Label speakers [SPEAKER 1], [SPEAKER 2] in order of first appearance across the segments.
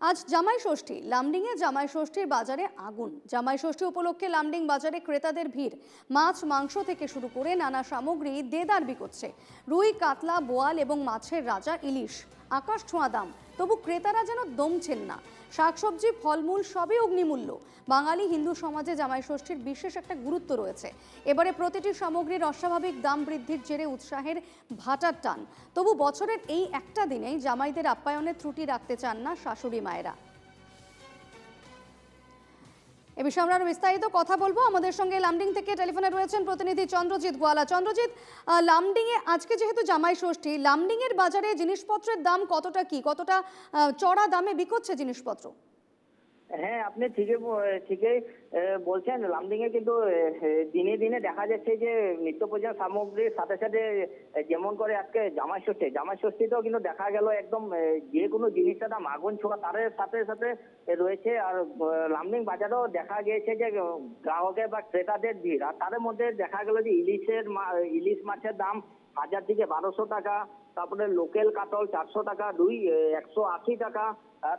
[SPEAKER 1] আজ জামাই ষষ্ঠী। লামডিংয়ে জামাই ষষ্ঠীর বাজারে আগুন। জামাই ষষ্ঠী উপলক্ষে লামডিং বাজারে ক্রেতাদের ভিড়। মাছ মাংস থেকে শুরু করে নানা সামগ্রী দেদার বিকোচ্ছে। রুই, কাতলা, বোয়াল এবং মাছের রাজা ইলিশ আকাশ ছোঁয়া দাম। তবু ক্রেতারা যেন দমছেন না। শাকসবজি, ফলমূল সবই অগ্নিমূল্য। বাঙালি হিন্দু সমাজে জামাই ষষ্ঠীর বিশেষ একটা গুরুত্ব রয়েছে। এবারে প্রতিটি সামগ্রীর অস্বাভাবিক দাম বৃদ্ধির জেরে উৎসাহের ভাটার টান। তবু বছরের এই একটা দিনেই জামাইদের আপ্যায়নের ত্রুটি রাখতে চান না শাশুড়ি মায়েরা। এ বিষয়ে আমরা আরো বিস্তারিত কথা বলবো। আমাদের সঙ্গে লামডিং থেকে টেলিফোনে রয়েছেন প্রতিনিধি চন্দ্রজিৎ গোয়ালা। চন্দ্রজিৎ, লামডিংয়ে আজকে যেহেতু জামাই ষষ্ঠী, লামডিংয়ের বাজারে জিনিসপত্রের দাম কতটা চড়া দামে বিকোচ্ছে জিনিসপত্র?
[SPEAKER 2] হ্যাঁ, আপনি ঠিকই বলছেন। লামডিংয়ে কিন্তু দিনে দিনে দেখা যাচ্ছে যে নিত্য প্রয়োজনীয় সামগ্রীর সাথে সাথে যেমন করে আজকে জামাই ষষ্ঠীতেও কিন্তু দেখা গেল একদম যে কোনো জিনিসের দাম আগুন ছোঁয়া তার সাথে সাথে রয়েছে। আর লামডিং বাজারেও দেখা গিয়েছে যে গ্রাহকের বা ক্রেতাদের ভিড়। আর তার মধ্যে দেখা গেল যে ইলিশ মাছের দাম 1000 থেকে 1200 টাকা, তারপরে লোকাল কাতল 400 টাকা, রুই 180 টাকা।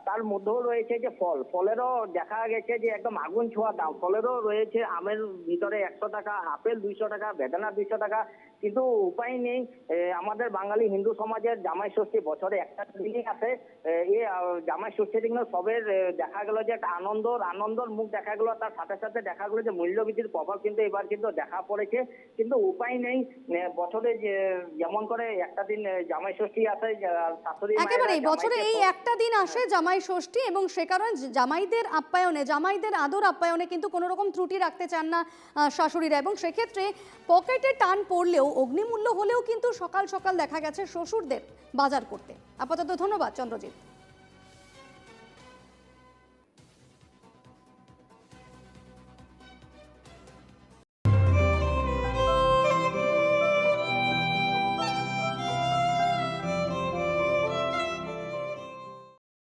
[SPEAKER 2] তার মধ্যেও রয়েছে যে ফলেরও দেখা গেছে যে একদম আগুন ছোঁয়া দাম। ফলেরও রয়েছে আমের ভিতরে 100 টাকা, আপেল 200 টাকা, বেদানা 200 টাকা। কিন্তু উপায় নেই, আমাদের বাঙালি হিন্দু সমাজের জামাই ষষ্ঠী বছরে একটা দিনই আসে। এই জামাই ষষ্ঠীতে কিন্তু সবের দেখা গেল যে একটা আনন্দর মুখ দেখা গেল। তার সাথে সাথে দেখা গেল যে মূল্যবৃদ্ধির প্রভাব কিন্তু এবার কিন্তু দেখা পড়েছে। কিন্তু উপায় নেই, বছরে যেমন করে একটা দিন জামাই ষষ্ঠী আসে, শাশুড়ি
[SPEAKER 1] একেবারেই বছরে এই একটা দিন আসে জামাই ষষ্ঠী, এবং সে কারণে জামাইদের আপ্যায়নে, জামাইদের আদর আপ্যায়নে কিন্তু কোনো রকম ত্রুটি রাখতে চান না শাশুড়িরা। এবং সেক্ষেত্রে পকেটে টান পড়লেও, অগ্নিমূল্য হলেও কিন্তু সকাল সকাল দেখা গেছে শ্বশুরদের বাজার করতে। আপাতত ধন্যবাদ চন্দ্রজিৎ।